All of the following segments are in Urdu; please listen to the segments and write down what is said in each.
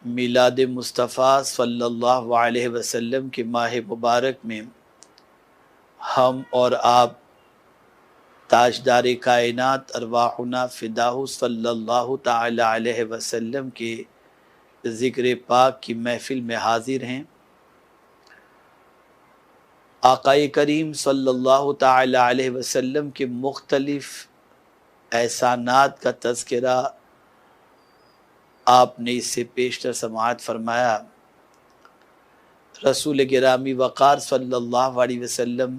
میلاد مصطفیٰ صلی اللہ علیہ وسلم کے ماہ مبارک میں ہم اور آپ تاجدار کائنات ارواحنا فداہ صلی اللہ تعالی علیہ وسلم کے ذکر پاک کی محفل میں حاضر ہیں۔ آقا کریم صلی اللہ تعالی علیہ وسلم کے مختلف احسانات کا تذکرہ آپ نے اس سے پیشتر سماعت فرمایا۔ رسول گرامی وقار صلی اللہ علیہ وسلم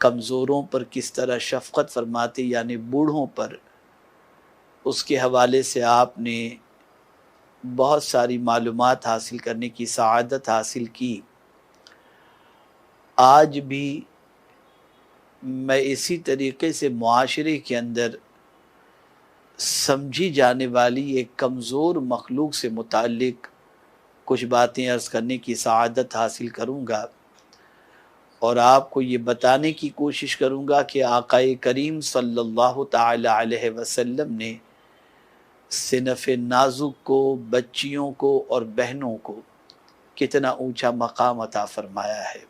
کمزوروں پر کس طرح شفقت فرماتے، یعنی بوڑھوں پر، اس کے حوالے سے آپ نے بہت ساری معلومات حاصل کرنے کی سعادت حاصل کی۔ آج بھی میں اسی طریقے سے معاشرے کے اندر سمجھی جانے والی ایک کمزور مخلوق سے متعلق کچھ باتیں عرض کرنے کی سعادت حاصل کروں گا، اور آپ کو یہ بتانے کی کوشش کروں گا کہ آقا کریم صلی اللہ تعالی علیہ وسلم نے صنف نازک کو، بچیوں کو اور بہنوں کو کتنا اونچا مقام عطا فرمایا ہے۔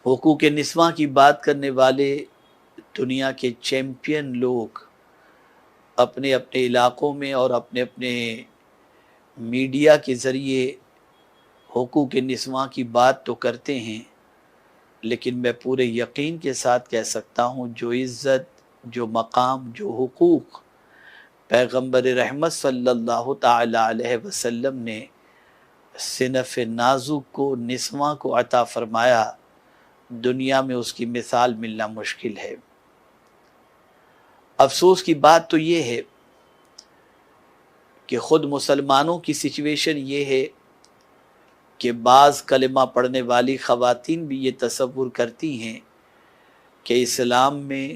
حقوق نسواں کی بات کرنے والے دنیا کے چیمپئن لوگ اپنے اپنے علاقوں میں اور اپنے اپنے میڈیا کے ذریعے حقوق نسواں کی بات تو کرتے ہیں، لیکن میں پورے یقین کے ساتھ کہہ سکتا ہوں جو عزت، جو مقام، جو حقوق پیغمبر رحمت صلی اللہ تعالی علیہ وسلم نے صنف نازک کو، نسواں کو عطا فرمایا، دنیا میں اس کی مثال ملنا مشکل ہے۔ افسوس کی بات تو یہ ہے کہ خود مسلمانوں کی سچویشن یہ ہے کہ بعض کلمہ پڑھنے والی خواتین بھی یہ تصور کرتی ہیں کہ اسلام میں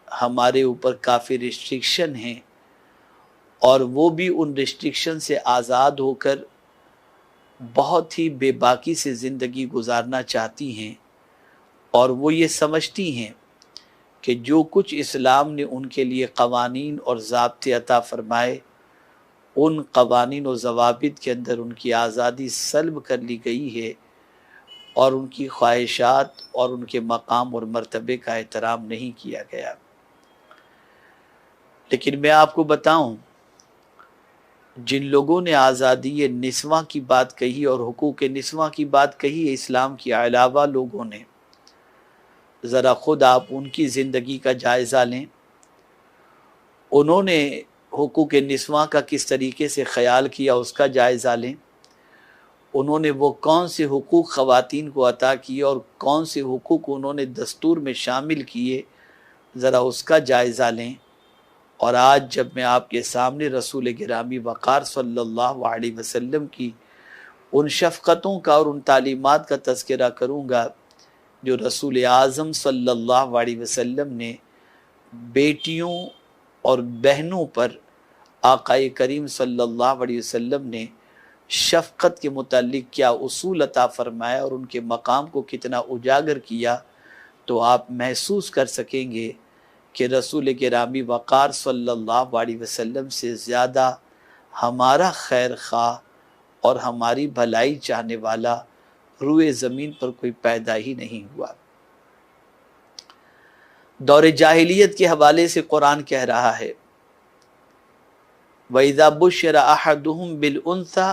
ہمارے اوپر کافی ریسٹرکشن ہیں، اور وہ بھی ان ریسٹرکشن سے آزاد ہو کر بہت ہی بے باکی سے زندگی گزارنا چاہتی ہیں، اور وہ یہ سمجھتی ہیں کہ جو کچھ اسلام نے ان کے لیے قوانین اور ضابطے عطا فرمائے، ان قوانین و ضوابط کے اندر ان کی آزادی سلب کر لی گئی ہے، اور ان کی خواہشات اور ان کے مقام اور مرتبے کا احترام نہیں کیا گیا۔ لیکن میں آپ کو بتاؤں، جن لوگوں نے آزادی نسواں کی بات کہی اور حقوق نسواں کی بات کہی ہے اسلام کے علاوہ لوگوں نے، ذرا خود آپ ان کی زندگی کا جائزہ لیں۔ انہوں نے حقوق نسواں کا کس طریقے سے خیال کیا، اس کا جائزہ لیں۔ انہوں نے وہ کون سے حقوق خواتین کو عطا کیے اور کون سے حقوق انہوں نے دستور میں شامل کیے، ذرا اس کا جائزہ لیں۔ اور آج جب میں آپ کے سامنے رسول گرامی وقار صلی اللہ علیہ وسلم کی ان شفقتوں کا اور ان تعلیمات کا تذکرہ کروں گا جو رسول اعظم صلی اللہ علیہ وسلم نے بیٹیوں اور بہنوں پر آقا کریم صلی اللہ علیہ وسلم نے شفقت کے متعلق کیا اصول عطا فرمایا اور ان کے مقام کو کتنا اجاگر کیا، تو آپ محسوس کر سکیں گے کہ رسول گرامی وقار صلی اللہ علیہ وسلم سے زیادہ ہمارا خیر خواہ اور ہماری بھلائی چاہنے والا روئے زمین پر کوئی پیدا ہی نہیں ہوا۔ دور جاہلیت کے حوالے سے قرآن کہہ رہا ہے وَإِذَا بُشِّرَ أَحَدُهُمْ بِالْأُنثَىٰ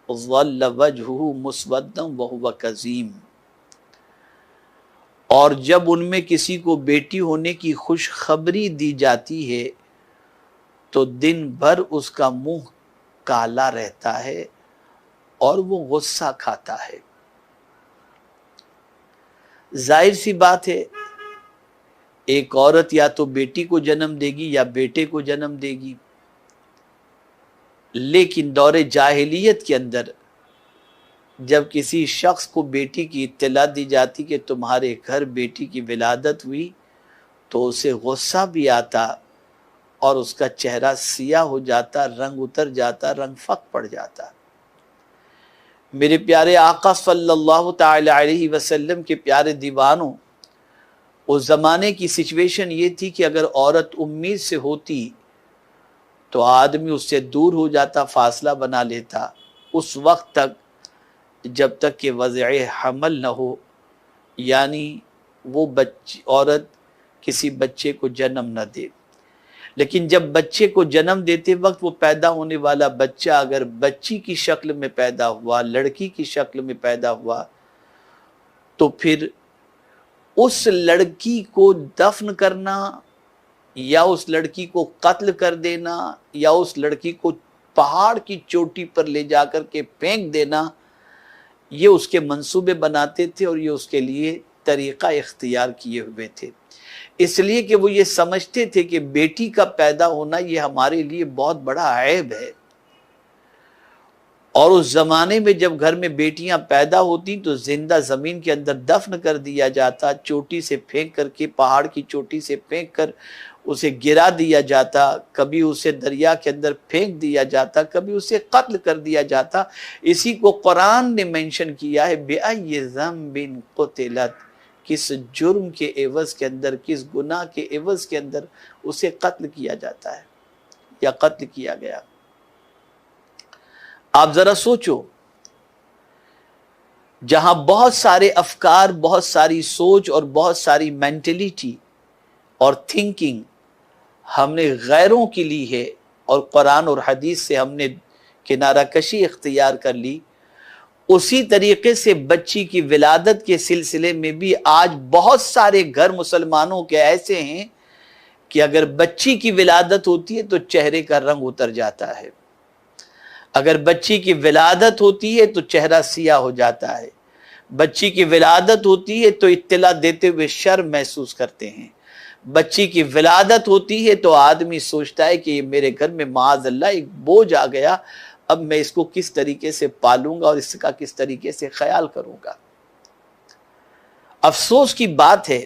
ظَلَّ وَجْهُهُ مُسْوَدًّا وَهُوَ كَظِيمٌ، اور جب ان میں کسی کو بیٹی ہونے کی خوشخبری دی جاتی ہے تو دن بھر اس کا منہ کالا رہتا ہے اور وہ غصہ کھاتا ہے۔ ظاہر سی بات ہے، ایک عورت یا تو بیٹی کو جنم دے گی یا بیٹے کو جنم دے گی، لیکن دور جاہلیت کے اندر جب کسی شخص کو بیٹی کی اطلاع دی جاتی کہ تمہارے گھر بیٹی کی ولادت ہوئی تو اسے غصہ بھی آتا اور اس کا چہرہ سیاہ ہو جاتا، رنگ اتر جاتا، رنگ فق پڑ جاتا۔ میرے پیارے آقا صلی اللہ تعالی علیہ وسلم کے پیارے دیوانوں، اس زمانے کی سچویشن یہ تھی کہ اگر عورت امید سے ہوتی تو آدمی اس سے دور ہو جاتا، فاصلہ بنا لیتا اس وقت تک جب تک کہ وضع حمل نہ ہو، یعنی وہ عورت کسی بچے کو جنم نہ دے۔ لیکن جب بچے کو جنم دیتے وقت وہ پیدا ہونے والا بچہ اگر بچی کی شکل میں پیدا ہوا، لڑکی کی شکل میں پیدا ہوا، تو پھر اس لڑکی کو دفن کرنا یا اس لڑکی کو قتل کر دینا یا اس لڑکی کو پہاڑ کی چوٹی پر لے جا کر کے پھینک دینا، یہ اس کے منصوبے بناتے تھے اور یہ اس کے لیے طریقہ اختیار کیے ہوئے تھے، اس لیے کہ وہ یہ سمجھتے تھے کہ بیٹی کا پیدا ہونا یہ ہمارے لیے بہت بڑا عیب ہے۔ اور اس زمانے میں جب گھر میں بیٹیاں پیدا ہوتی تو زندہ زمین کے اندر دفن کر دیا جاتا، چوٹی سے پھینک کر کے، پہاڑ کی چوٹی سے پھینک کر اسے گرا دیا جاتا، کبھی اسے دریا کے اندر پھینک دیا جاتا، کبھی اسے قتل کر دیا جاتا۔ اسی کو قرآن نے مینشن کیا ہے، بِأَيِّ ذَنبٍ قُتِلَتْ، کس جرم کے عوض کے اندر، کس گناہ کے عوض کے اندر اسے قتل کیا جاتا ہے یا قتل کیا گیا۔ آپ ذرا سوچو، جہاں بہت سارے افکار، بہت ساری سوچ اور بہت ساری مینٹلٹی اور تھنکنگ ہم نے غیروں کی لی ہے اور قرآن اور حدیث سے ہم نے کنارہ کشی اختیار کر لی، اسی طریقے سے بچی کی ولادت کے سلسلے میں بھی آج بہت سارے گھر مسلمانوں کے ایسے ہیں کہ اگر بچی کی ولادت ہوتی ہے تو چہرے کا رنگ اتر جاتا ہے، اگر بچی کی ولادت ہوتی ہے تو چہرہ سیاہ ہو جاتا ہے، بچی کی ولادت ہوتی ہے تو اطلاع دیتے ہوئے شرم محسوس کرتے ہیں، بچی کی ولادت ہوتی ہے تو آدمی سوچتا ہے کہ یہ میرے گھر میں معاذ اللہ ایک بوجھ آ گیا، اب میں اس کو کس طریقے سے پالوں گا اور اس کا کس طریقے سے خیال کروں گا۔ افسوس کی بات ہے،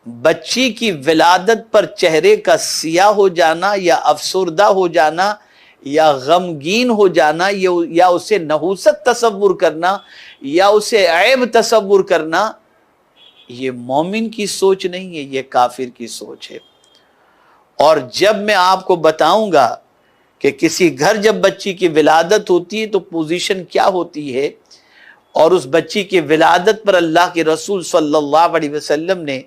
بچی کی ولادت پر چہرے کا سیاہ ہو جانا یا افسردہ ہو جانا یا غمگین ہو جانا یا اسے نحوست تصور کرنا یا اسے عیب تصور کرنا، یہ مومن کی سوچ نہیں ہے، یہ کافر کی سوچ ہے۔ اور جب میں آپ کو بتاؤں گا کہ کسی گھر جب بچی کی ولادت ہوتی ہے تو پوزیشن کیا ہوتی ہے، اور اس بچی کی ولادت پر اللہ کے رسول صلی اللہ علیہ وسلم نے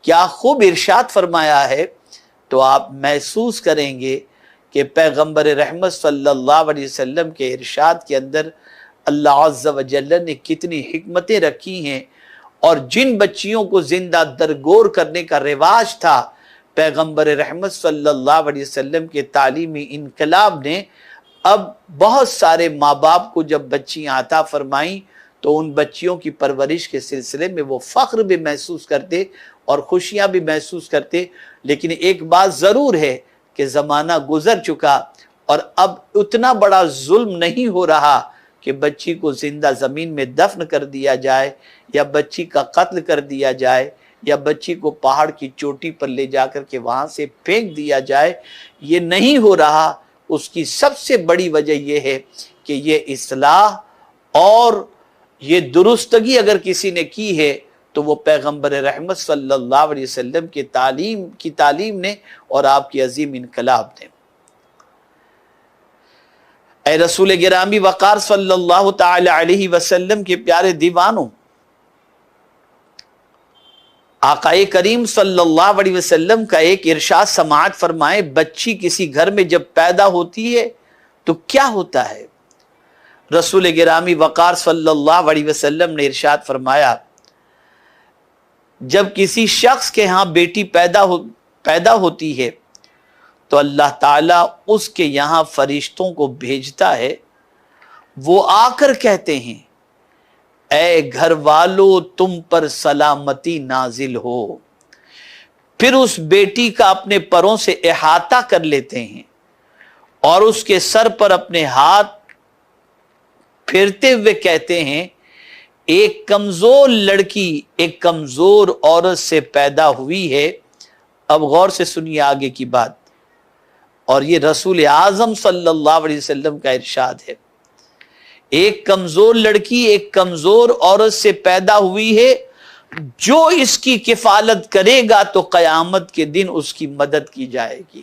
کیا خوب ارشاد فرمایا ہے، تو آپ محسوس کریں گے کہ پیغمبر رحمت صلی اللہ علیہ وسلم کے ارشاد کے اندر اللہ عز و جل نے کتنی حکمتیں رکھی ہیں، اور جن بچیوں کو زندہ درگور کرنے کا رواج تھا، پیغمبر رحمت صلی اللہ علیہ وسلم کے تعلیمی انقلاب نے اب بہت سارے ماں باپ کو جب بچیاں عطا فرمائیں تو ان بچیوں کی پرورش کے سلسلے میں وہ فخر بھی محسوس کرتے اور خوشیاں بھی محسوس کرتے۔ لیکن ایک بات ضرور ہے کہ زمانہ گزر چکا اور اب اتنا بڑا ظلم نہیں ہو رہا کہ بچی کو زندہ زمین میں دفن کر دیا جائے یا بچی کا قتل کر دیا جائے یا بچی کو پہاڑ کی چوٹی پر لے جا کر کے وہاں سے پھینک دیا جائے، یہ نہیں ہو رہا۔ اس کی سب سے بڑی وجہ یہ ہے کہ یہ اصلاح اور یہ درستگی اگر کسی نے کی ہے تو وہ پیغمبر رحمت صلی اللہ علیہ وسلم کی تعلیم نے اور آپ کی عظیم انقلاب نے۔ اے رسول گرامی وقار صلی اللہ تعالی علیہ وسلم کے پیارے دیوانوں، آقا کریم صلی اللہ علیہ وسلم کا ایک ارشاد سماعت فرمائے، بچی کسی گھر میں جب پیدا ہوتی ہے تو کیا ہوتا ہے؟ رسول گرامی وقار صلی اللہ علیہ وسلم نے ارشاد فرمایا، جب کسی شخص کے ہاں بیٹی پیدا ہوتی ہے تو اللہ تعالیٰ اس کے یہاں فرشتوں کو بھیجتا ہے، وہ آ کر کہتے ہیں اے گھر والو تم پر سلامتی نازل ہو، پھر اس بیٹی کا اپنے پروں سے احاطہ کر لیتے ہیں اور اس کے سر پر اپنے ہاتھ پھیرتے ہوئے کہتے ہیں ایک کمزور لڑکی ایک کمزور عورت سے پیدا ہوئی ہے۔ اب غور سے سنیے آگے کی بات، اور یہ رسول اعظم صلی اللہ علیہ وسلم کا ارشاد ہے، ایک کمزور لڑکی ایک کمزور عورت سے پیدا ہوئی ہے، جو اس کی کفالت کرے گا تو قیامت کے دن اس کی مدد کی جائے گی۔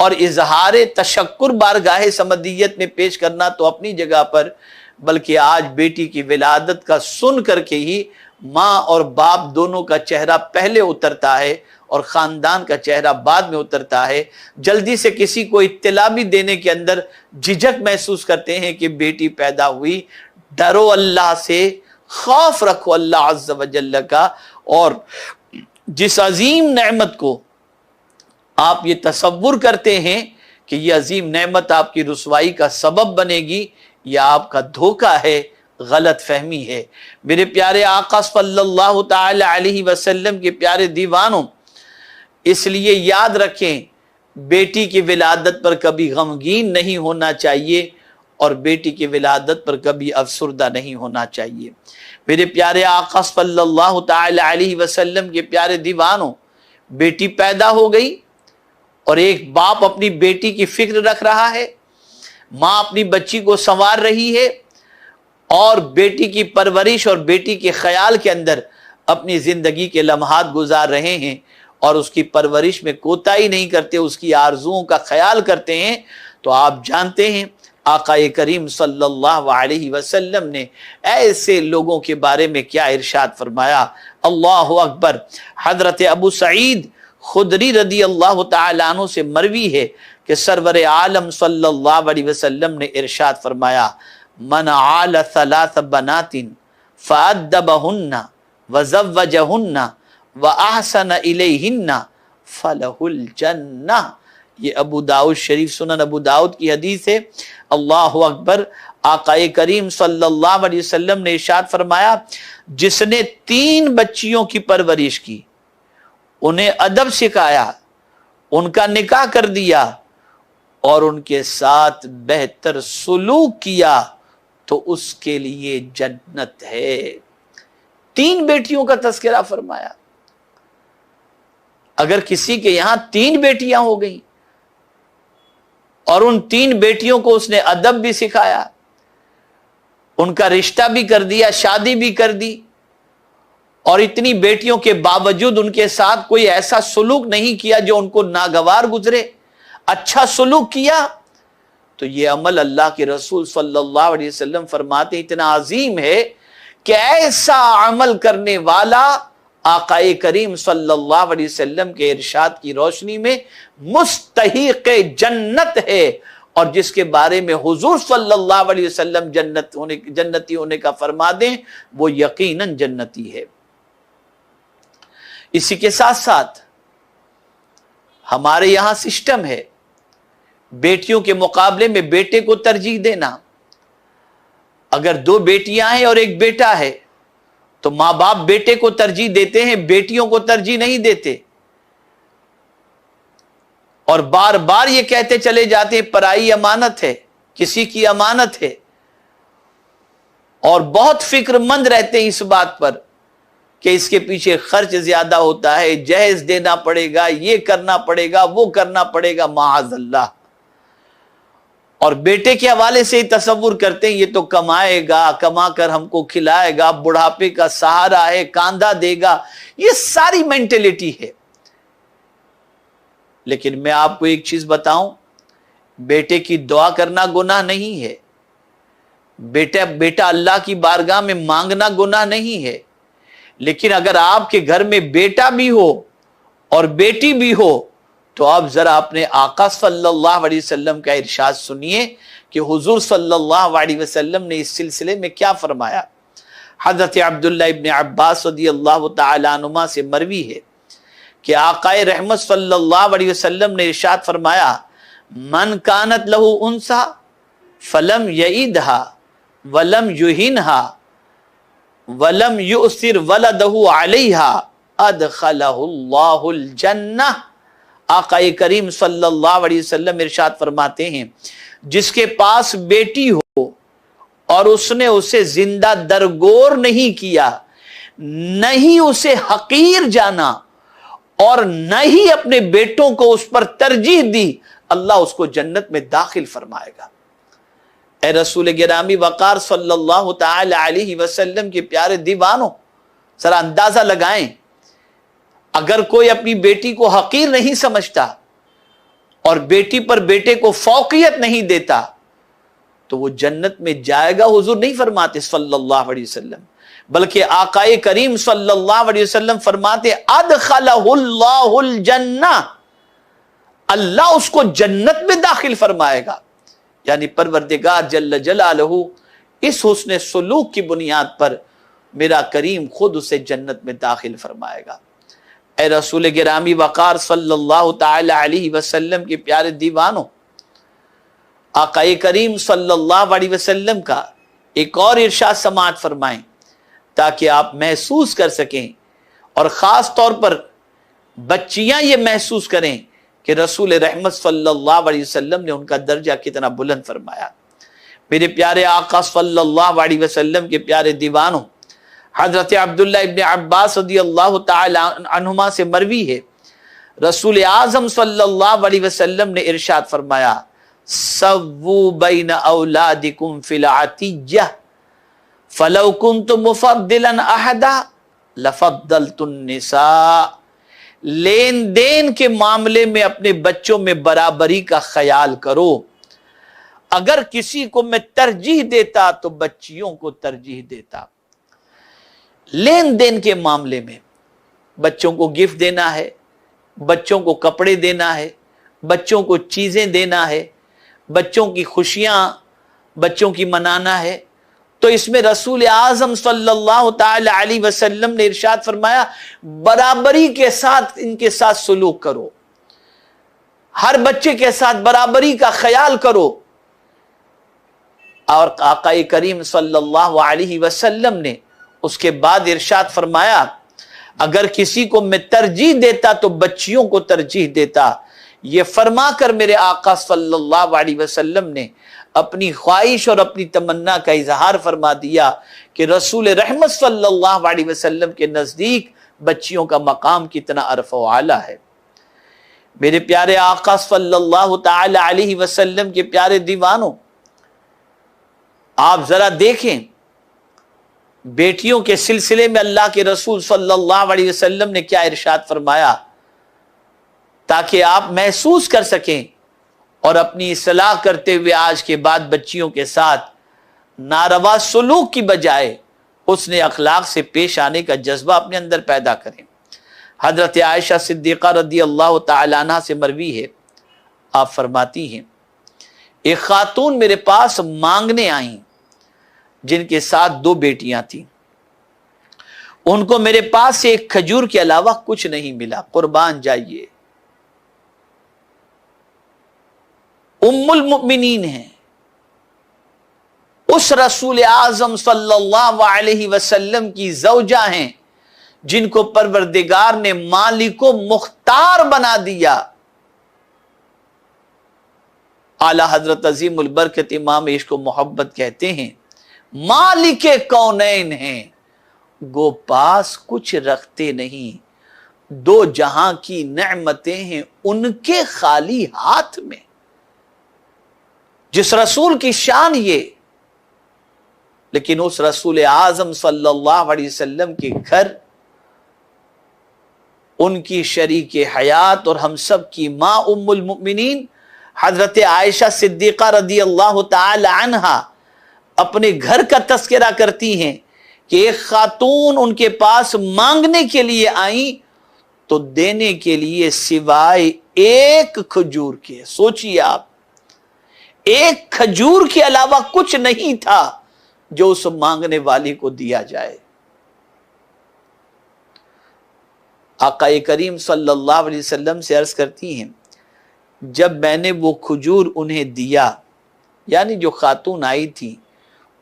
اور اظہار تشکر بارگاہ سمدیت میں پیش کرنا تو اپنی جگہ پر، بلکہ آج بیٹی کی ولادت کا سن کر کے ہی ماں اور باپ دونوں کا چہرہ پہلے اترتا ہے اور خاندان کا چہرہ بعد میں اترتا ہے۔ جلدی سے کسی کو اطلاع بھی دینے کے اندر جھجک محسوس کرتے ہیں کہ بیٹی پیدا ہوئی۔ ڈرو اللہ سے، خوف رکھو اللہ عز و جل کا، اور جس عظیم نعمت کو آپ یہ تصور کرتے ہیں کہ یہ عظیم نعمت آپ کی رسوائی کا سبب بنے گی، یہ آپ کا دھوکہ ہے، غلط فہمی ہے۔ میرے پیارے آقا صلی اللہ تعالی علیہ وسلم کے پیارے دیوانوں، اس لیے یاد رکھیں، بیٹی کی ولادت پر کبھی غمگین نہیں ہونا چاہیے اور بیٹی کی ولادت پر کبھی افسردہ نہیں ہونا چاہیے۔ میرے پیارے آقا صلی اللہ تعالی علیہ وسلم کے پیارے دیوانوں، بیٹی پیدا ہو گئی اور ایک باپ اپنی بیٹی کی فکر رکھ رہا ہے، ماں اپنی بچی کو سنوار رہی ہے اور بیٹی کی پرورش اور بیٹی کے خیال کے اندر اپنی زندگی کے لمحات گزار رہے ہیں اور اس کی پرورش میں کوتاہی نہیں کرتے، اس کی آرزوؤں کا خیال کرتے ہیں۔ تو آپ جانتے ہیں آقا کریم صلی اللہ علیہ وسلم نے ایسے لوگوں کے بارے میں کیا ارشاد فرمایا۔ اللہ اکبر۔ حضرت ابو سعید خدری رضی اللہ تعالیٰ عنہ سے مروی ہے کہ سرور عالم صلی اللہ علیہ وسلم نے ارشاد فرمایا، من عال ثلاث بنات فأدبہن وزوجہن وأحسن الیہن فلہ الجنہ۔ یہ ابو داؤد شریف، سنن ابو داؤد کی حدیث ہے۔ اللہ اکبر۔ آقا کریم صلی اللہ علیہ وسلم نے ارشاد فرمایا، جس نے 3 بچیوں کی پرورش کی، انہیں ادب سکھایا، ان کا نکاح کر دیا اور ان کے ساتھ بہتر سلوک کیا تو اس کے لیے جنت ہے۔ 3 بیٹیوں کا تذکرہ فرمایا۔ اگر کسی کے یہاں 3 بیٹیاں ہو گئیں اور ان 3 بیٹیوں کو اس نے ادب بھی سکھایا، ان کا رشتہ بھی کر دیا، شادی بھی کر دی، اور اتنی بیٹیوں کے باوجود ان کے ساتھ کوئی ایسا سلوک نہیں کیا جو ان کو ناگوار گزرے، اچھا سلوک کیا، تو یہ عمل اللہ کے رسول صلی اللہ علیہ وسلم فرماتے اتنا عظیم ہے کہ ایسا عمل کرنے والا آقا کریم صلی اللہ علیہ وسلم کے ارشاد کی روشنی میں مستحق جنت ہے، اور جس کے بارے میں حضور صلی اللہ علیہ وسلم جنتی ہونے کا فرما دیں وہ یقیناً جنتی ہے۔ اسی کے ساتھ ساتھ ہمارے یہاں سسٹم ہے بیٹیوں کے مقابلے میں بیٹے کو ترجیح دینا۔ اگر 2 بیٹیاں ہیں اور 1 بیٹا ہے تو ماں باپ بیٹے کو ترجیح دیتے ہیں، بیٹیوں کو ترجیح نہیں دیتے، اور بار بار یہ کہتے چلے جاتے ہیں پرائی امانت ہے، کسی کی امانت ہے، اور بہت فکر مند رہتے ہیں اس بات پر کہ اس کے پیچھے خرچ زیادہ ہوتا ہے، جہیز دینا پڑے گا، یہ کرنا پڑے گا، وہ کرنا پڑے گا، معاذ اللہ۔ اور بیٹے کے حوالے سے ہی تصور کرتے ہیں یہ تو کمائے گا، کما کر ہم کو کھلائے گا، بڑھاپے کا سہارا ہے، کاندھا دے گا، یہ ساری مینٹلٹی ہے۔ لیکن میں آپ کو ایک چیز بتاؤں، بیٹے کی دعا کرنا گناہ نہیں ہے، بیٹا اللہ کی بارگاہ میں مانگنا گناہ نہیں ہے، لیکن اگر آپ کے گھر میں بیٹا بھی ہو اور بیٹی بھی ہو تو آپ ذرا اپنے آقا صلی اللہ علیہ وسلم کا ارشاد سنیے کہ حضور صلی اللہ علیہ وسلم نے اس سلسلے میں کیا فرمایا۔ حضرت عبداللہ ابن عباس رضی اللہ تعالیٰ عنہما سے مروی ہے کہ آقا رحمت صلی اللہ علیہ وسلم نے ارشاد فرمایا، من کانت لہ انثی فلم یعدھا ولم یہنھا ولم یؤثر ولدہ علیہا ادخلہ اللہ الجنہ۔ آقا کریم صلی اللہ علیہ وسلم ارشاد فرماتے ہیں، جس کے پاس بیٹی ہو اور اس نے اسے زندہ درگور نہیں کیا، نہ ہی اسے حقیر جانا اور نہ ہی اپنے بیٹوں کو اس پر ترجیح دی، اللہ اس کو جنت میں داخل فرمائے گا۔ اے رسول گرامی وقار صلی اللہ تعالی علیہ وسلم کے پیارے دیوانوں، ذرا اندازہ لگائیں، اگر کوئی اپنی بیٹی کو حقیر نہیں سمجھتا اور بیٹی پر بیٹے کو فوقیت نہیں دیتا تو وہ جنت میں جائے گا، حضور نہیں فرماتے صلی اللہ علیہ وسلم، بلکہ آقائے کریم صلی اللہ علیہ وسلم فرماتے ادخلہ اللہ الجنہ، اللہ اس کو جنت میں داخل فرمائے گا. یعنی پروردگار جل جلالہ اس حسن سلوک کی بنیاد پر میرا کریم خود اسے جنت میں داخل فرمائے گا. اے رسول گرامی وقار صلی اللہ تعالی علیہ وسلم کے پیارے دیوانوں، آقائے کریم صلی اللہ علیہ وسلم کا ایک اور ارشاد سماعت فرمائیں تاکہ آپ محسوس کر سکیں، اور خاص طور پر بچیاں یہ محسوس کریں کہ رسول رحمت صلی اللہ علیہ وسلم نے ان کا درجہ کتنا بلند فرمایا. میرے پیارے آقا صلی اللہ علیہ وسلم کے پیارے دیوانوں، حضرت عبداللہ ابن عباس رضی اللہ تعالی عنہما سے مروی ہے، رسول اعظم صلی اللہ علیہ وسلم نے ارشاد فرمایا سووا بین اولادکم فی العطیہ فلو کنت مفضلا احدا لفضلت النساء. لین دین کے معاملے میں اپنے بچوں میں برابری کا خیال کرو، اگر کسی کو میں ترجیح دیتا تو بچیوں کو ترجیح دیتا. لین دین کے معاملے میں بچوں کو گفٹ دینا ہے، بچوں کو کپڑے دینا ہے، بچوں کو چیزیں دینا ہے، بچوں کی خوشیاں بچوں کی منانا ہے، تو اس میں رسول اعظم صلی اللہ تعالی علیہ وسلم نے ارشاد فرمایا برابری کے ساتھ ان کے ساتھ سلوک کرو، ہر بچے کے ساتھ برابری کا خیال کرو. اور آقا کریم صلی اللہ علیہ وسلم نے اس کے بعد ارشاد فرمایا اگر کسی کو میں ترجیح دیتا تو بچیوں کو ترجیح دیتا. یہ فرما کر میرے آقا صلی اللہ علیہ وسلم نے اپنی خواہش اور اپنی تمنا کا اظہار فرما دیا کہ رسول رحمت صلی اللہ علیہ وسلم کے نزدیک بچیوں کا مقام کتنا عرف و اعلیٰ ہے. میرے پیارے آقا صلی اللہ تعالی علیہ وسلم کے پیارے دیوانوں، آپ ذرا دیکھیں بیٹیوں کے سلسلے میں اللہ کے رسول صلی اللہ علیہ وسلم نے کیا ارشاد فرمایا تاکہ آپ محسوس کر سکیں اور اپنی اصلاح کرتے ہوئے آج کے بعد بچیوں کے ساتھ ناروا سلوک کی بجائے حسن اخلاق سے پیش آنے کا جذبہ اپنے اندر پیدا کریں. حضرت عائشہ صدیقہ رضی اللہ تعالی عنہ سے مروی ہے، آپ فرماتی ہیں ایک خاتون میرے پاس مانگنے آئیں جن کے ساتھ 2 بیٹیاں تھیں، ان کو میرے پاس سے ایک کھجور کے علاوہ کچھ نہیں ملا. قربان جائیے، ام المؤمنین ہیں، اس رسول اعظم صلی اللہ علیہ وسلم کی زوجہ ہیں جن کو پروردگار نے مالک و مختار بنا دیا. اعلی حضرت عظیم البرکت امام عشق و محبت کہتے ہیں مالک کونین ہیں، گو پاس کچھ رکھتے نہیں، 2 جہاں کی نعمتیں ہیں ان کے خالی ہاتھ میں. جس رسول کی شان یہ، لیکن اس رسول اعظم صلی اللہ علیہ وسلم کے گھر ان کی شریک حیات اور ہم سب کی ماں ام المؤمنین حضرت عائشہ صدیقہ رضی اللہ تعالی عنہا اپنے گھر کا تذکرہ کرتی ہیں کہ ایک خاتون ان کے پاس مانگنے کے لیے آئیں تو دینے کے لیے سوائے ایک کھجور کے، سوچئے آپ، ایک کھجور کے علاوہ کچھ نہیں تھا جو اس مانگنے والی کو دیا جائے. آقا کریم صلی اللہ علیہ وسلم سے عرض کرتی ہیں جب میں نے وہ کھجور انہیں دیا، یعنی جو خاتون آئی تھی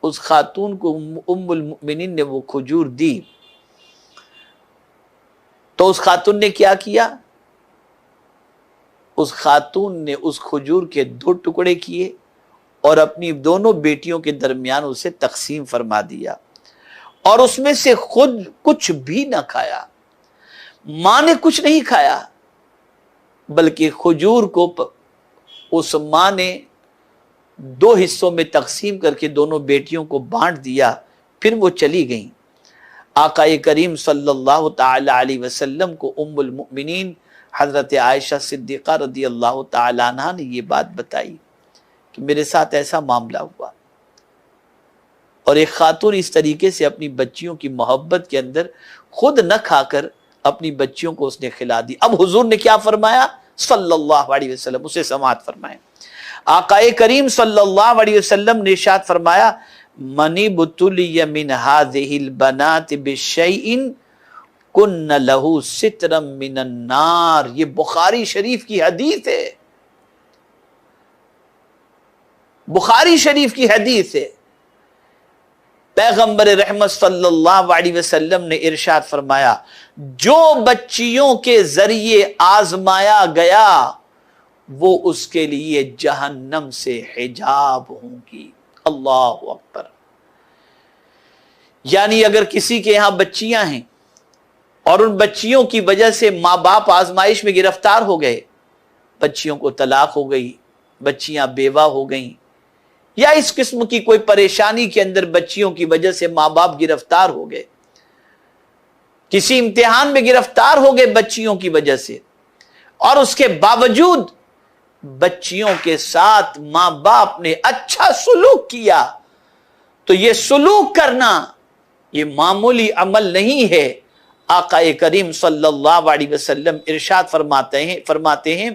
اس خاتون کو ام المؤمنین نے وہ کھجور دی، تو اس خاتون نے کیا کیا؟ اس خاتون نے اس کھجور کے 2 ٹکڑے کیے اور اپنی دونوں بیٹیوں کے درمیان اسے تقسیم فرما دیا، اور اس میں سے خود کچھ بھی نہ کھایا. ماں نے کچھ نہیں کھایا بلکہ کھجور کو اس ماں نے 2 حصوں میں تقسیم کر کے دونوں بیٹیوں کو بانٹ دیا، پھر وہ چلی گئیں. آقا کریم صلی اللہ تعالی علیہ وسلم کو ام المؤمنین حضرت عائشہ صدیقہ رضی اللہ تعالی عنہ نے یہ بات بتائی کہ میرے ساتھ ایسا معاملہ ہوا، اور ایک خاتون اس طریقے سے اپنی بچیوں کی محبت کے اندر خود نہ کھا کر اپنی بچیوں کو اس نے کھلا دی۔ اب حضور نے کیا فرمایا صلی اللہ علیہ وسلم، اسے سماعت فرمائیں۔ آقا کریم صلی اللہ علیہ وسلم نے ارشاد فرمایا منی بتلی من هذه البنات بشیء کن لہ سترا من النار، یہ بخاری شریف کی حدیث ہے، بخاری شریف کی حدیث ہے۔ پیغمبر رحمت صلی اللہ علیہ وسلم نے ارشاد فرمایا جو بچیوں کے ذریعے آزمایا گیا وہ اس کے لیے جہنم سے حجاب ہوں گی۔ اللہ اکبر۔ یعنی اگر کسی کے یہاں بچیاں ہیں اور ان بچیوں کی وجہ سے ماں باپ آزمائش میں گرفتار ہو گئے، بچیوں کو طلاق ہو گئی، بچیاں بیوہ ہو گئیں، یا اس قسم کی کوئی پریشانی کے اندر بچیوں کی وجہ سے ماں باپ گرفتار ہو گئے، کسی امتحان میں گرفتار ہو گئے بچیوں کی وجہ سے، اور اس کے باوجود بچیوں کے ساتھ ماں باپ نے اچھا سلوک کیا، تو یہ سلوک کرنا یہ معمولی عمل نہیں ہے۔ آقا کریم صلی اللہ علیہ وسلم ارشاد فرماتے ہیں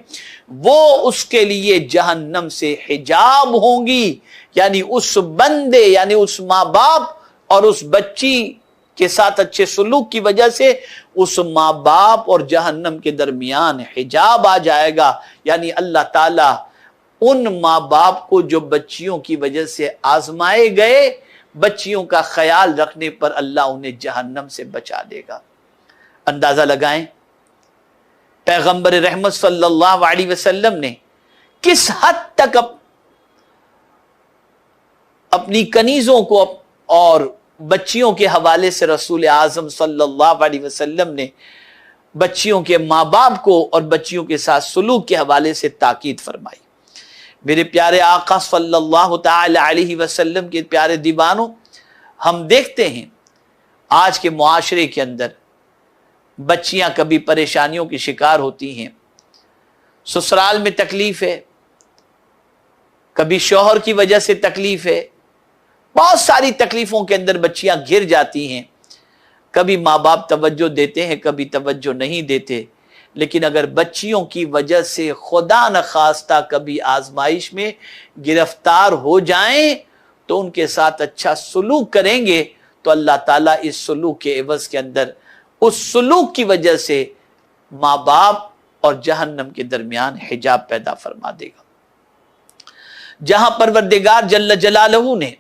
وہ اس کے لیے جہنم سے حجاب ہوں گی، یعنی اس بندے، یعنی اس ماں باپ اور اس بچی کے ساتھ اچھے سلوک کی وجہ سے اس ماں باپ اور جہنم کے درمیان حجاب آ جائے گا، یعنی اللہ تعالی ان ماں باپ کو جو بچیوں کی وجہ سے آزمائے گئے، بچیوں کا خیال رکھنے پر اللہ انہیں جہنم سے بچا دے گا۔ اندازہ لگائیں پیغمبر رحمت صلی اللہ علیہ وسلم نے کس حد تک اپنی کنیزوں کو اور بچیوں کے حوالے سے رسول اعظم صلی اللہ علیہ وسلم نے بچیوں کے ماں باپ کو اور بچیوں کے ساتھ سلوک کے حوالے سے تاکید فرمائی۔ میرے پیارے آقا صلی اللہ تعالی علیہ وسلم کے پیارے دیوانوں، ہم دیکھتے ہیں آج کے معاشرے کے اندر بچیاں کبھی پریشانیوں کی شکار ہوتی ہیں، سسرال میں تکلیف ہے، کبھی شوہر کی وجہ سے تکلیف ہے، بہت ساری تکلیفوں کے اندر بچیاں گر جاتی ہیں، کبھی ماں باپ توجہ دیتے ہیں، کبھی توجہ نہیں دیتے، لیکن اگر بچیوں کی وجہ سے خدا نخواستہ کبھی آزمائش میں گرفتار ہو جائیں تو ان کے ساتھ اچھا سلوک کریں گے تو اللہ تعالیٰ اس سلوک کے عوض کے اندر اس سلوک کی وجہ سے ماں باپ اور جہنم کے درمیان حجاب پیدا فرما دے گا۔ جہاں پروردگار جل جلالہ نے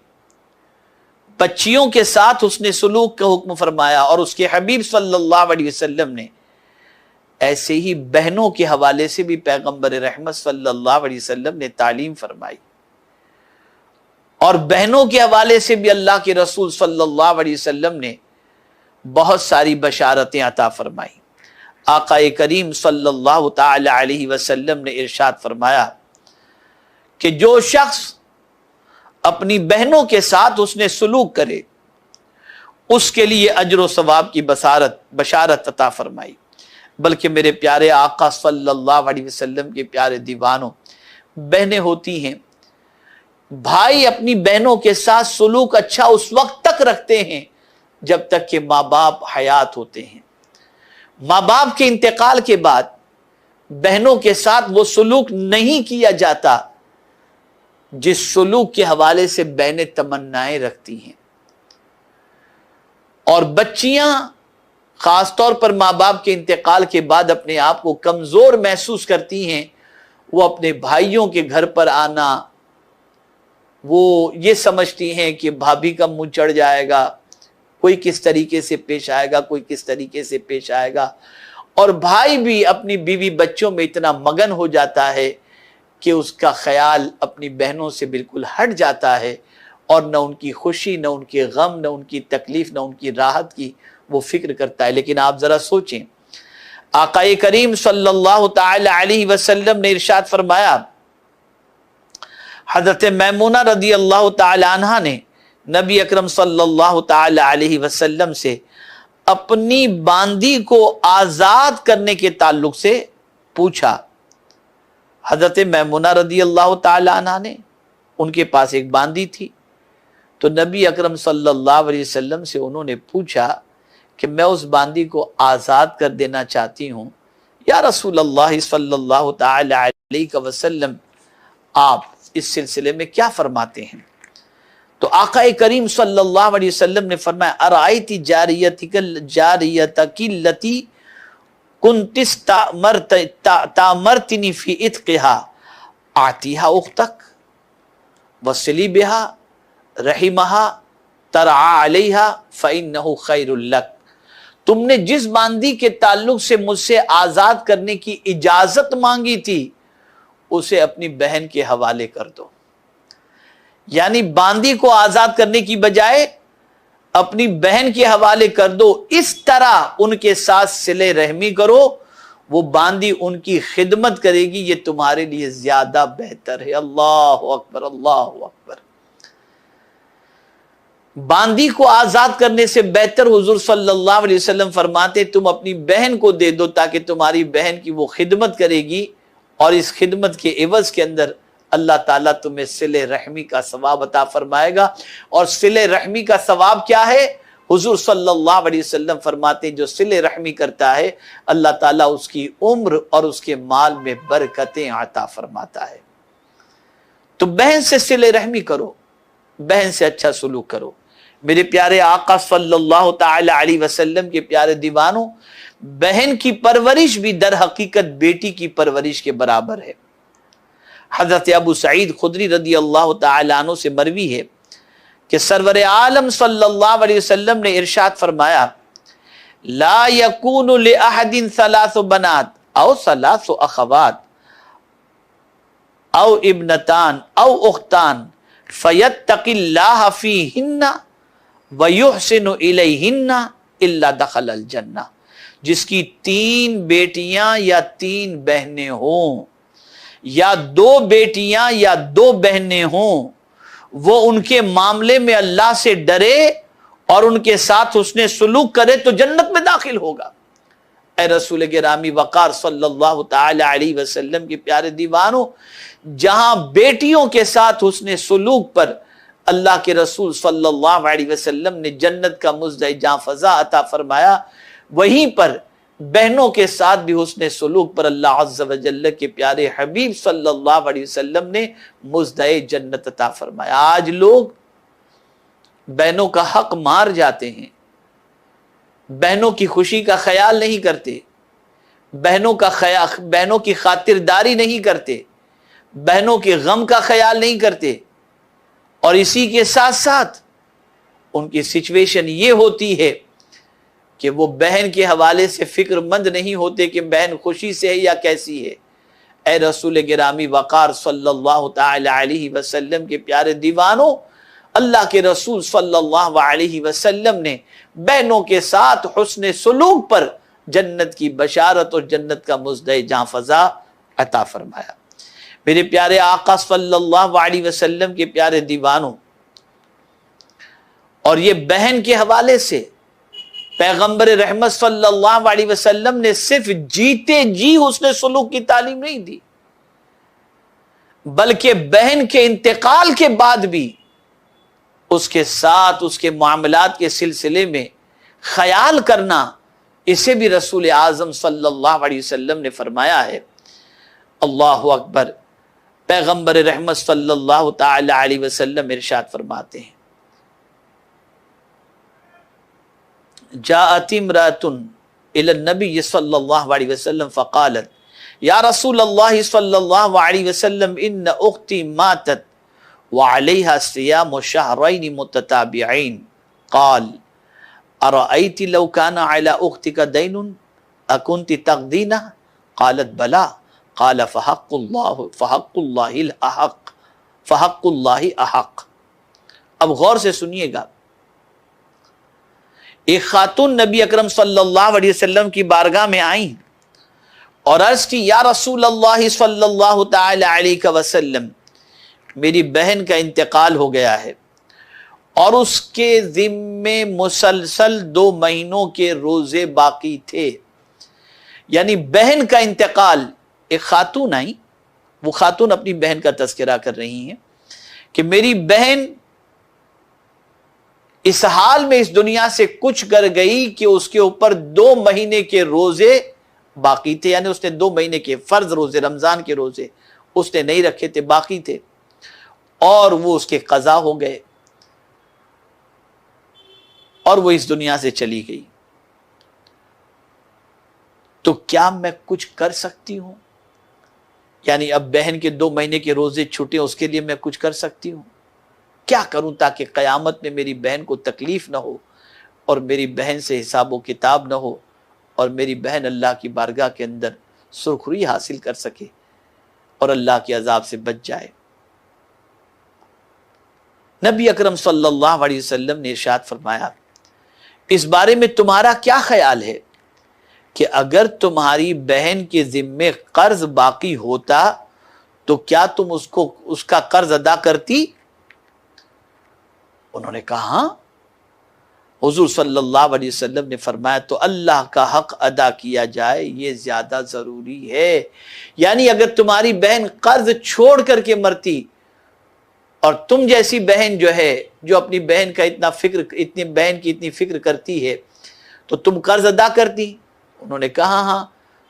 بچیوں کے ساتھ حسن سلوک کا حکم فرمایا اور اس کے حبیب صلی اللہ علیہ وسلم نے ایسے ہی بہنوں کے حوالے سے بھی پیغمبر رحمت صلی اللہ علیہ وسلم نے تعلیم فرمائی، اور بہنوں کے حوالے سے بھی اللہ کے رسول صلی اللہ علیہ وسلم نے بہت ساری بشارتیں عطا فرمائی۔ آقا کریم صلی اللہ تعالی علیہ وسلم نے ارشاد فرمایا کہ جو شخص اپنی بہنوں کے ساتھ اس نے سلوک کرے اس کے لیے اجر و ثواب کی بشارت عطا فرمائی۔ بلکہ میرے پیارے آقا صلی اللہ علیہ وسلم کے پیارے دیوانوں، بہنیں ہوتی ہیں، بھائی اپنی بہنوں کے ساتھ سلوک اچھا اس وقت تک رکھتے ہیں جب تک کہ ماں باپ حیات ہوتے ہیں۔ ماں باپ کے انتقال کے بعد بہنوں کے ساتھ وہ سلوک نہیں کیا جاتا جس سلوک کے حوالے سے بہنیں تمنائیں رکھتی ہیں، اور بچیاں خاص طور پر ماں باپ کے انتقال کے بعد اپنے آپ کو کمزور محسوس کرتی ہیں۔ وہ اپنے بھائیوں کے گھر پر آنا، وہ یہ سمجھتی ہیں کہ بھابھی کا منہ چڑھ جائے گا، کوئی کس طریقے سے پیش آئے گا، کوئی کس طریقے سے پیش آئے گا، اور بھائی بھی اپنی بیوی بچوں میں اتنا مگن ہو جاتا ہے کہ اس کا خیال اپنی بہنوں سے بالکل ہٹ جاتا ہے، اور نہ ان کی خوشی، نہ ان کے غم، نہ ان کی تکلیف، نہ ان کی راحت کی وہ فکر کرتا ہے۔ لیکن آپ ذرا سوچیں، آقا کریم صلی اللہ تعالی علیہ وسلم نے ارشاد فرمایا، حضرت میمونہ رضی اللہ تعالی عنہ نے نبی اکرم صلی اللہ تعالی علیہ وسلم سے اپنی باندی کو آزاد کرنے کے تعلق سے پوچھا حضرت میمونہ رضی اللہ تعالی عنہ نے، ان کے پاس ایک باندی تھی، تو نبی اکرم صلی اللہ علیہ وسلم سے انہوں نے پوچھا کہ میں اس باندی کو آزاد کر دینا چاہتی ہوں، یا رسول اللہ صلی اللہ تعالی علیہ وسلم آپ اس سلسلے میں کیا فرماتے ہیں؟ تو آقا کریم صلی اللہ علیہ وسلم نے فرمایا ارائیتی جاریتک التی کنتس تامرتنی فی اتقہا آتیہا اختک وصلی بہا رحمہا ترعا علیہا فإنہ خیر لک، تم نے جس باندی کے تعلق سے مجھ سے آزاد کرنے کی اجازت مانگی تھی اسے اپنی بہن کے حوالے کر دو، یعنی باندی کو آزاد کرنے کی بجائے اپنی بہن کے حوالے کر دو، اس طرح ان کے ساتھ صلہ رحمی کرو، وہ باندی ان کی خدمت کرے گی، یہ تمہارے لیے زیادہ بہتر ہے۔ اللہ اکبر، اللہ اکبر۔ باندی کو آزاد کرنے سے بہتر حضور صلی اللہ علیہ وسلم فرماتے تم اپنی بہن کو دے دو تاکہ تمہاری بہن کی وہ خدمت کرے گی، اور اس خدمت کے عوض کے اندر اللہ تعالیٰ تمہیں صلہ رحمی کا ثواب عطا فرمائے گا۔ اور صلہ رحمی کا ثواب کیا ہے؟ حضور صلی اللہ علیہ وسلم فرماتے ہیں جو صلہ رحمی کرتا ہے اللہ تعالیٰ اس کی عمر اور اس کے مال میں برکتیں عطا فرماتا ہے۔ تو بہن سے صلہ رحمی کرو، بہن سے اچھا سلوک کرو۔ میرے پیارے آقا صلی اللہ تعالی علیہ وسلم کے پیارے دیوانوں، بہن کی پرورش بھی در حقیقت بیٹی کی پرورش کے برابر ہے۔ حضرت ابو سعید خدری رضی اللہ تعالی عنہ سے مروی ہے کہ سرور عالم صلی اللہ علیہ وسلم نے ارشاد فرمایا لا یکون لأحد ثلاث بنات او ثلاث اخوات او ابنتان او اختان فیتق اللہ فیہن ویحسن الیہن الا دخل الجنہ، جس کی 3 بیٹیاں یا 3 بہنیں ہوں، یا 2 بیٹیاں یا 2 بہنیں ہوں، وہ ان کے معاملے میں اللہ سے ڈرے اور ان کے ساتھ حسن سلوک کرے تو جنت میں داخل ہوگا۔ اے رسول گرامی وقار صلی اللہ تعالی علیہ وسلم کے پیارے دیوانوں، جہاں بیٹیوں کے ساتھ حسن سلوک پر اللہ کے رسول صلی اللہ علیہ وسلم نے جنت کا مزدہ جاں فضا عطا فرمایا، وہیں پر بہنوں کے ساتھ بھی حسن سلوک پر اللہ عز و جل کے پیارے حبیب صلی اللہ علیہ وسلم نے مزدہ جنت عطا فرمایا۔ آج لوگ بہنوں کا حق مار جاتے ہیں، بہنوں کی خوشی کا خیال نہیں کرتے، بہنوں کی خاطرداری نہیں کرتے، بہنوں کے غم کا خیال نہیں کرتے، اور اسی کے ساتھ ساتھ ان کی سچویشن یہ ہوتی ہے کہ وہ بہن کے حوالے سے فکر مند نہیں ہوتے کہ بہن خوشی سے ہے یا کیسی ہے۔ اے رسول گرامی وقار صلی اللہ تعالی علیہ وسلم کے پیارے دیوانوں، اللہ کے رسول صلی اللہ علیہ وسلم نے بہنوں کے ساتھ حسن سلوک پر جنت کی بشارت اور جنت کا مزدہ جاں فضا عطا فرمایا۔ میرے پیارے آقا صلی اللہ علیہ وسلم کے پیارے دیوانوں، اور یہ بہن کے حوالے سے پیغمبر رحمت صلی اللہ علیہ وسلم نے صرف جیتے جی حسن سلوک کی تعلیم نہیں دی، بلکہ بہن کے انتقال کے بعد بھی اس کے ساتھ اس کے معاملات کے سلسلے میں خیال کرنا، اسے بھی رسول اعظم صلی اللہ علیہ وسلم نے فرمایا ہے۔ اللہ اکبر۔ پیغمبر رحمت صلی اللہ تعالی علیہ وسلم ارشاد فرماتے ہیں جاءت امرأة الى النبی صلی اللہ علیہ وسلم فقالت یا رسول اللہ صلی اللہ علیہ وسلم ان اختی ماتت وعلیہا صیام شہرین متتابعین قال ارأیت لو کان علی اختک دین اکنت تقدینہ قالت بلا قال فحق اللہ احق۔ اب غور سے سنیے گا، ایک خاتون نبی اکرم صلی اللہ علیہ وسلم کی بارگاہ میں آئیں اور عرض کی یا رسول اللہ صلی اللہ تعالی علیہ وسلم، میری بہن کا انتقال ہو گیا ہے اور اس کے ذمے مسلسل 2 مہینوں کے روزے باقی تھے، یعنی بہن کا انتقال ایک خاتون آئی، وہ خاتون اپنی بہن کا تذکرہ کر رہی ہیں کہ میری بہن اس حال میں اس دنیا سے کچھ کر گئی کہ اس کے اوپر 2 مہینے کے روزے باقی تھے، یعنی اس نے 2 مہینے کے فرض روزے، رمضان کے روزے اس نے نہیں رکھے تھے، باقی تھے، اور وہ اس کے قضا ہو گئے اور وہ اس دنیا سے چلی گئی۔ تو کیا میں کچھ کر سکتی ہوں؟ یعنی اب بہن کے 2 مہینے کے روزے چھوٹے، اس کے لیے میں کچھ کر سکتی ہوں؟ کیا کروں تاکہ قیامت میں میری بہن کو تکلیف نہ ہو اور میری بہن سے حساب و کتاب نہ ہو اور میری بہن اللہ کی بارگاہ کے اندر سرخروئی حاصل کر سکے اور اللہ کے عذاب سے بچ جائے۔ نبی اکرم صلی اللہ علیہ وسلم نے ارشاد فرمایا، اس بارے میں تمہارا کیا خیال ہے کہ اگر تمہاری بہن کے ذمے قرض باقی ہوتا تو کیا تم اس کا قرض ادا کرتی؟ انہوں نے کہا ہاں۔ حضور صلی اللہ علیہ وسلم نے فرمایا تو اللہ کا حق ادا کیا جائے یہ زیادہ ضروری ہے۔ یعنی اگر تمہاری بہن قرض چھوڑ کر کے مرتی اور تم جیسی بہن جو ہے جو اپنی بہن کا اتنی فکر کرتی ہے تو تم قرض ادا کرتی؟ انہوں نے کہا ہاں۔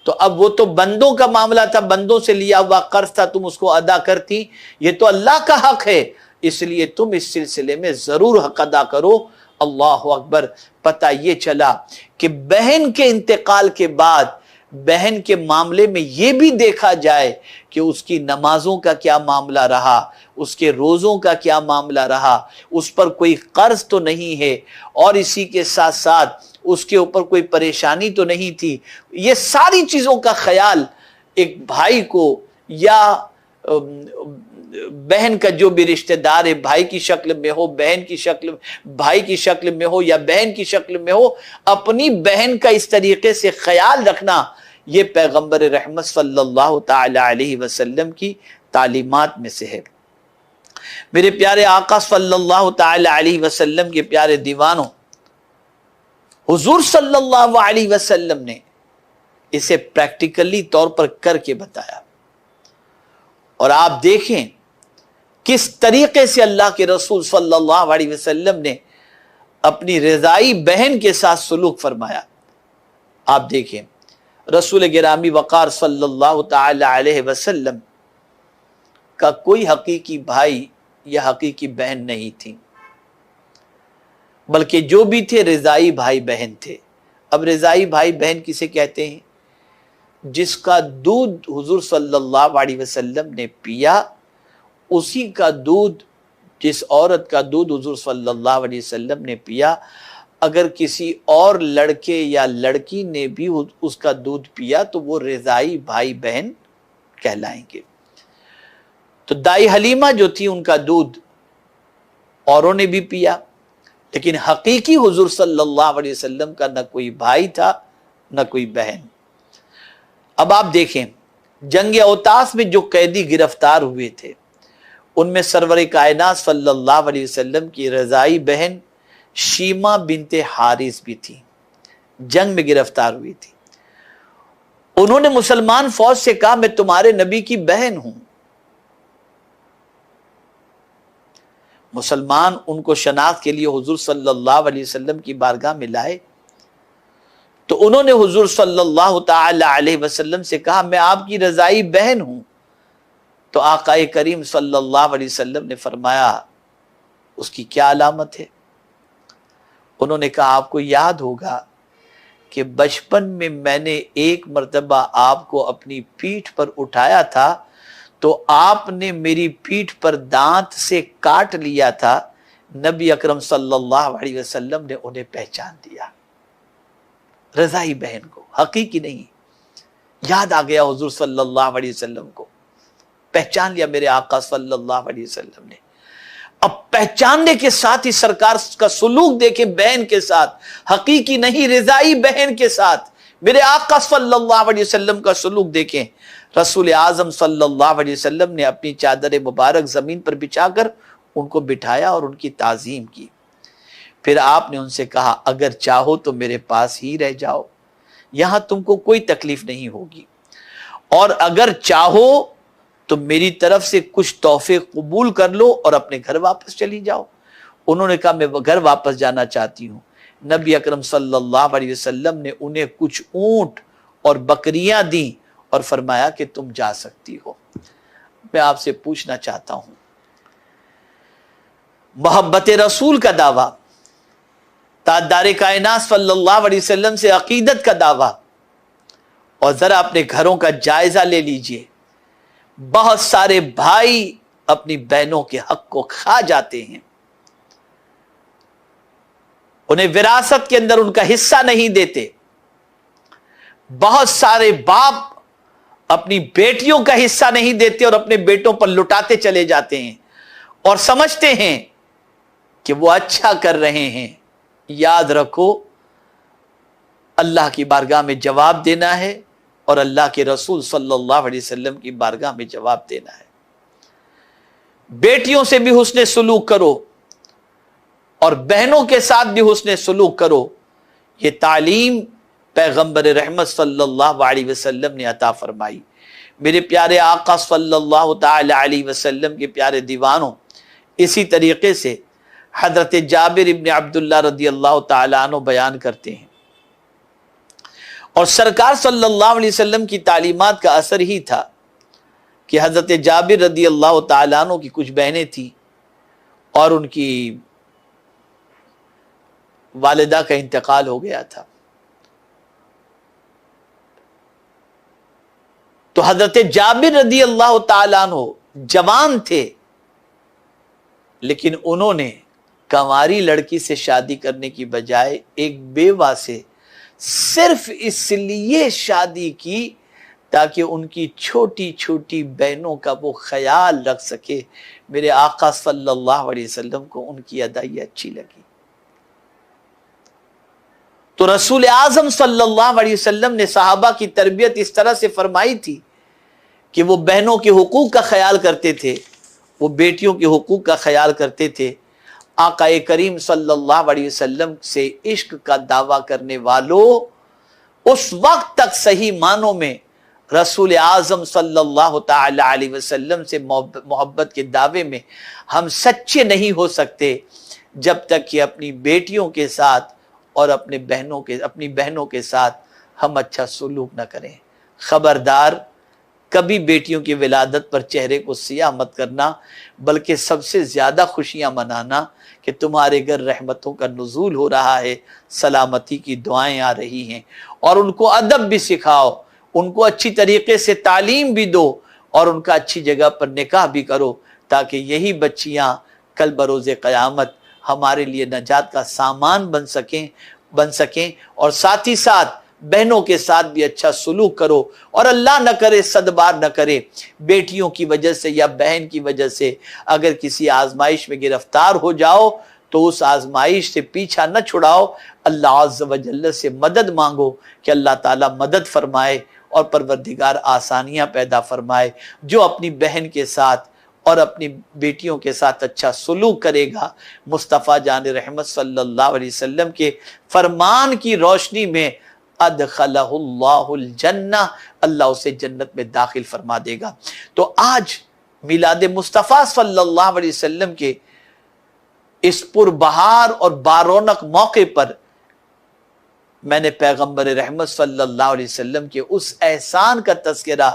تو اب وہ تو بندوں کا معاملہ تھا، بندوں سے لیا ہوا قرض تھا، تم اس کو ادا کرتی، یہ تو اللہ کا حق ہے، اس لیے تم اس سلسلے میں ضرور حق ادا کرو۔ اللہ اکبر۔ پتہ یہ چلا کہ بہن کے انتقال کے بعد بہن کے معاملے میں یہ بھی دیکھا جائے کہ اس کی نمازوں کا کیا معاملہ رہا، اس کے روزوں کا کیا معاملہ رہا، اس پر کوئی قرض تو نہیں ہے، اور اسی کے ساتھ ساتھ اس کے اوپر کوئی پریشانی تو نہیں تھی۔ یہ ساری چیزوں کا خیال ایک بھائی کو یا بہن کا جو بھی رشتہ دار ہے، بھائی کی شکل میں ہو، بہن کی شکل، بھائی کی شکل میں ہو یا بہن کی شکل میں ہو، اپنی بہن کا اس طریقے سے خیال رکھنا، یہ پیغمبر رحمت صلی اللہ تعالی علیہ وسلم کی تعلیمات میں سے ہے۔ میرے پیارے آقا صلی اللہ تعالی علیہ وسلم کے پیارے دیوانوں، حضور صلی اللہ علیہ وسلم نے اسے پریکٹیکلی طور پر کر کے بتایا، اور آپ دیکھیں کس طریقے سے اللہ کے رسول صلی اللہ علیہ وسلم نے اپنی رضائی بہن کے ساتھ سلوک فرمایا۔ آپ دیکھیں رسول گرامی وقار صلی اللہ تعالی علیہ وسلم کا کوئی حقیقی بھائی یا حقیقی بہن نہیں تھی، بلکہ جو بھی تھے رضائی بھائی بہن تھے۔ اب رضائی بھائی بہن کسے کہتے ہیں؟ جس کا دودھ حضور صلی اللہ علیہ وسلم نے پیا، اسی کا دودھ، جس عورت کا دودھ حضور صلی اللہ علیہ وسلم نے پیا، اگر کسی اور لڑکے یا لڑکی نے بھی اس کا دودھ پیا تو وہ رضائی بھائی بہن کہلائیں گے۔ تو دائی حلیمہ جو تھی ان کا دودھ اوروں نے بھی پیا، لیکن حقیقی حضور صلی اللہ علیہ وسلم کا نہ کوئی بھائی تھا نہ کوئی بہن۔ اب آپ دیکھیں جنگ اوطاس میں جو قیدی گرفتار ہوئے تھے ان میں سرور کائنات صلی اللہ علیہ وسلم کی رضائی بہن شیمہ بنت حارث بھی تھی، جنگ میں گرفتار ہوئی تھی۔ انہوں نے مسلمان فوج سے کہا میں تمہارے نبی کی بہن ہوں۔ مسلمان ان کو شناخت کے لیے حضور صلی اللہ علیہ وسلم کی بارگاہ میں لائے تو انہوں نے حضور صلی اللہ تعالی علیہ وسلم سے کہا میں آپ کی رضائی بہن ہوں۔ تو آقا کریم صلی اللہ علیہ وسلم نے فرمایا اس کی کیا علامت ہے؟ انہوں نے کہا آپ کو یاد ہوگا کہ بچپن میں میں نے ایک مرتبہ آپ کو اپنی پیٹھ پر اٹھایا تھا تو آپ نے میری پیٹھ پر دانت سے کاٹ لیا تھا، نبی اکرم صلی اللہ علیہ وسلم نے انہیں پہچان دیا، رضائی بہن کو، حقیقی نہیں۔ یاد آ گیا حضور صلی اللہ علیہ وسلم کو، پہچان لیا میرے آقا صلی اللہ علیہ وسلم نے۔ اب پہچاننے کے ساتھ ہی سرکار کا سلوک دیکھیں بہن کے ساتھ، حقیقی نہیں رضائی بہن کے ساتھ میرے آقا صلی اللہ علیہ وسلم کا سلوک دیکھیں۔ رسول اعظم صلی اللہ علیہ وسلم نے اپنی چادر مبارک زمین پر بچھا کر ان کو بٹھایا اور ان کی تعظیم کی۔ پھر آپ نے ان سے کہا اگر چاہو تو میرے پاس ہی رہ جاؤ، یہاں تم کو کوئی تکلیف نہیں ہوگی، اور اگر چاہو تو میری طرف سے کچھ تحفے قبول کر لو اور اپنے گھر واپس چلی جاؤ۔ انہوں نے کہا میں گھر واپس جانا چاہتی ہوں۔ نبی اکرم صلی اللہ علیہ وسلم نے انہیں کچھ اونٹ اور بکریاں دیں اور فرمایا کہ تم جا سکتی ہو۔ میں آپ سے پوچھنا چاہتا ہوں، محبت رسول کا دعویٰ، تاجدار کائنات صلی اللہ علیہ وسلم سے عقیدت کا دعویٰ، اور ذرا اپنے گھروں کا جائزہ لے لیجئے، بہت سارے بھائی اپنی بہنوں کے حق کو کھا جاتے ہیں، انہیں وراثت کے اندر ان کا حصہ نہیں دیتے۔ بہت سارے باپ اپنی بیٹیوں کا حصہ نہیں دیتے اور اپنے بیٹوں پر لٹاتے چلے جاتے ہیں اور سمجھتے ہیں کہ وہ اچھا کر رہے ہیں۔ یاد رکھو، اللہ کی بارگاہ میں جواب دینا ہے اور اللہ کے رسول صلی اللہ علیہ وسلم کی بارگاہ میں جواب دینا ہے۔ بیٹیوں سے بھی حسن سلوک کرو اور بہنوں کے ساتھ بھی حسن سلوک کرو۔ یہ تعلیم پیغمبر رحمت صلی اللہ علیہ وسلم نے عطا فرمائی۔ میرے پیارے آقا صلی اللہ تعالی علیہ وسلم کے پیارے دیوانوں، اسی طریقے سے حضرت جابر ابن عبداللہ رضی اللہ تعالیٰ عنہ بیان کرتے ہیں، اور سرکار صلی اللہ علیہ وسلم کی تعلیمات کا اثر ہی تھا کہ حضرت جابر رضی اللہ تعالیٰ عنہ کی کچھ بہنیں تھیں اور ان کی والدہ کا انتقال ہو گیا تھا۔ تو حضرت جابر رضی اللہ تعالیٰ عنہ جوان تھے، لیکن انہوں نے کنواری لڑکی سے شادی کرنے کی بجائے ایک بیوہ سے صرف اس لیے شادی کی تاکہ ان کی چھوٹی چھوٹی بہنوں کا وہ خیال رکھ سکے۔ میرے آقا صلی اللہ علیہ وسلم کو ان کی ادائی اچھی لگی، تو رسول اعظم صلی اللہ علیہ وسلم نے صحابہ کی تربیت اس طرح سے فرمائی تھی کہ وہ بہنوں کے حقوق کا خیال کرتے تھے، وہ بیٹیوں کے حقوق کا خیال کرتے تھے۔ آقا کریم صلی اللہ علیہ وسلم سے عشق کا دعویٰ کرنے والوں، اس وقت تک صحیح معنوں میں رسول اعظم صلی اللہ تعالی علیہ وسلم سے محبت کے دعوے میں ہم سچے نہیں ہو سکتے جب تک کہ اپنی بیٹیوں کے ساتھ اور اپنی بہنوں کے ساتھ ہم اچھا سلوک نہ کریں۔ خبردار، کبھی بیٹیوں کی ولادت پر چہرے کو سیاہ مت کرنا، بلکہ سب سے زیادہ خوشیاں منانا کہ تمہارے گھر رحمتوں کا نزول ہو رہا ہے، سلامتی کی دعائیں آ رہی ہیں، اور ان کو ادب بھی سکھاؤ، ان کو اچھی طریقے سے تعلیم بھی دو اور ان کا اچھی جگہ پر نکاح بھی کرو، تاکہ یہی بچیاں کل بروز قیامت ہمارے لیے نجات کا سامان بن سکیں اور ساتھ ہی ساتھ بہنوں کے ساتھ بھی اچھا سلوک کرو، اور اللہ نہ کرے، صدبار نہ کرے، بیٹیوں کی وجہ سے یا بہن کی وجہ سے اگر کسی آزمائش میں گرفتار ہو جاؤ تو اس آزمائش سے پیچھا نہ چھڑاؤ، اللہ عز و جل سے مدد مانگو کہ اللہ تعالیٰ مدد فرمائے اور پروردگار آسانیاں پیدا فرمائے۔ جو اپنی بہن کے ساتھ اور اپنی بیٹیوں کے ساتھ اچھا سلوک کرے گا، مصطفیٰ جان رحمت صلی اللہ علیہ وسلم کے فرمان کی روشنی میں ادخلہ اللہ الجنہ، اللہ اسے جنت میں داخل فرما دے گا۔ تو آج میلاد مصطفیٰ صلی اللہ علیہ وسلم کے اس پربہار اور بارونق موقع پر میں نے پیغمبر رحمت صلی اللہ علیہ وسلم کے اس احسان کا تذکرہ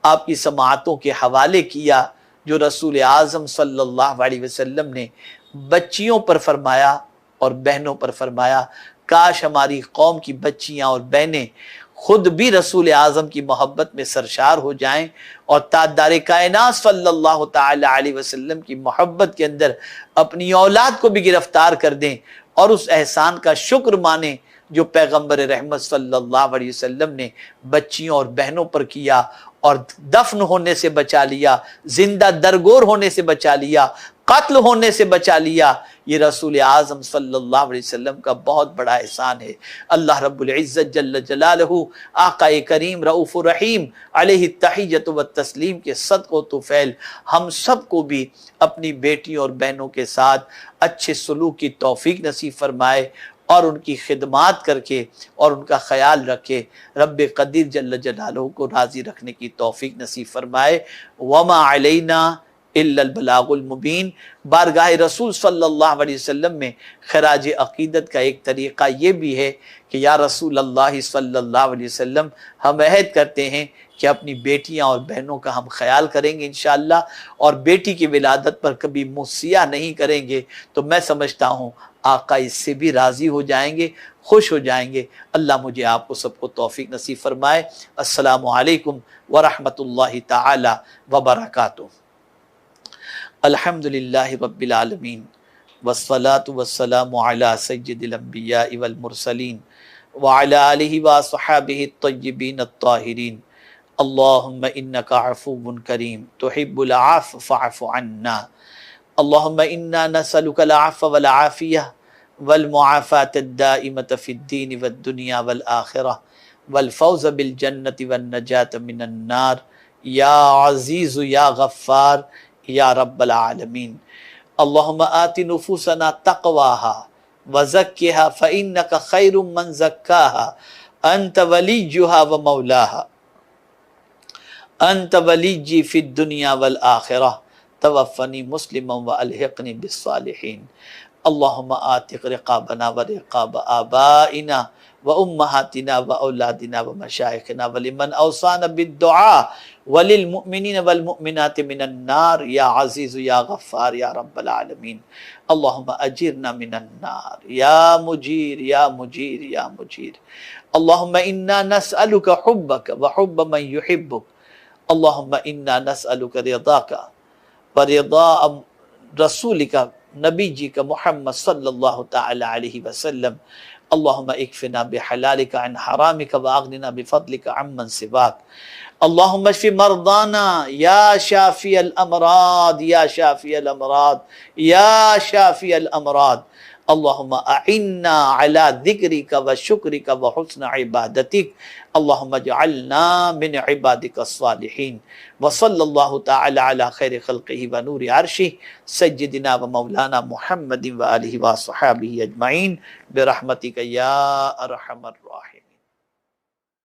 آپ کی سماعتوں کے حوالے کیا جو رسول اعظم صلی اللہ علیہ وسلم نے بچیوں پر فرمایا اور بہنوں پر فرمایا۔ کاش ہماری قوم کی بچیاں اور بہنیں خود بھی رسول اعظم کی محبت میں سرشار ہو جائیں اور تاجدار کائنات صلی اللہ تعالی علیہ وسلم کی محبت کے اندر اپنی اولاد کو بھی گرفتار کر دیں اور اس احسان کا شکر مانیں جو پیغمبر رحمت صلی اللہ علیہ وسلم نے بچیوں اور بہنوں پر کیا اور دفن ہونے سے بچا لیا، زندہ درگور ہونے سے بچا لیا، قتل ہونے سے بچا لیا۔ یہ رسول اعظم صلی اللہ علیہ وسلم کا بہت بڑا احسان ہے۔ اللہ رب العزت جل جلالہ آقا کریم رؤوف الرحیم علیہ التحیۃ والتسلیم کے صدق و طفیل ہم سب کو بھی اپنی بیٹیوں اور بہنوں کے ساتھ اچھے سلوک کی توفیق نصیب فرمائے اور ان کی خدمات کر کے اور ان کا خیال رکھے۔ رب قدیر جل جلالہ کو راضی رکھنے کی توفیق نصیب فرمائے۔ وما علینا الا البلاغ المبین۔ بارگاہ رسول صلی اللہ علیہ وسلم میں خراج عقیدت کا ایک طریقہ یہ بھی ہے کہ یا رسول اللہ صلی اللہ علیہ وسلم، ہم عہد کرتے ہیں کہ اپنی بیٹیاں اور بہنوں کا ہم خیال کریں گے انشاءاللہ، اور بیٹی کی ولادت پر کبھی منہ سیاہ نہیں کریں گے۔ تو میں سمجھتا ہوں آقا اس سے بھی راضی ہو جائیں گے، خوش ہو جائیں گے۔ اللہ مجھے آپ کو سب کو توفیق نصیب فرمائے۔ السلام علیکم ورحمۃ اللہ تعالی وبرکاتہ۔ الحمدللہ رب العالمین والصلاة والسلام علی سید الانبیاء والمرسلین وعلی آلہ وصحابہ الطیبین الطاہرین۔ اللہم انک عفو کریم تحب العفو فاعف عنا۔ اللہم انا نسألک العفو والعافیہ والمعافاة الدائمة فی الدین والدنیا والآخرہ والفوز بالجنة والنجاة من النار یا عزیز یا غفار یا رب العالمین۔ اللہم آت نفوسنا تقواها وزکها فإنک خیر من زکاها انت ولیجها ومولاها انت ولیجی فی الدنیا والآخرہ توفنی مسلما والحقنی بالصالحین۔ اللہم آتق رقابنا ورقاب آبائنا وامہاتنا واولادنا ومشائخنا ولمن اوصانا بالدعاء وللمؤمنین والمؤمنات من النار یا عزیز یا غفار یا رب العالمین۔ اللہم اجرنا من النار یا مجیر یا مجیر یا مجیر۔ اللہم انا نسألک حبک وحب من یحبک۔ اللہم انا نسألک رضاک ورضا رسولک نبی جی کا محمد صلی اللہ تعالی علیہ وسلم۔ اللہم اکفنا بحلالک عن حرامک واغننا بفضلک عمن سواک۔ اللہم اشف مرضانا یا شافی الامراض یا شافی الامراض یا شافی الامراض۔ اللہم اعنا علی ذکرک وشکرک وحسن عبادتک۔ اللہم اجعلنا من عبادک الصالحین۔ وصلی اللہ تعالی علی خیر خلقہ ونور عرشہ سیدنا و مولانا محمد وآلہ وصحابہ اجمعین برحمتک یا ارحم الراحمین۔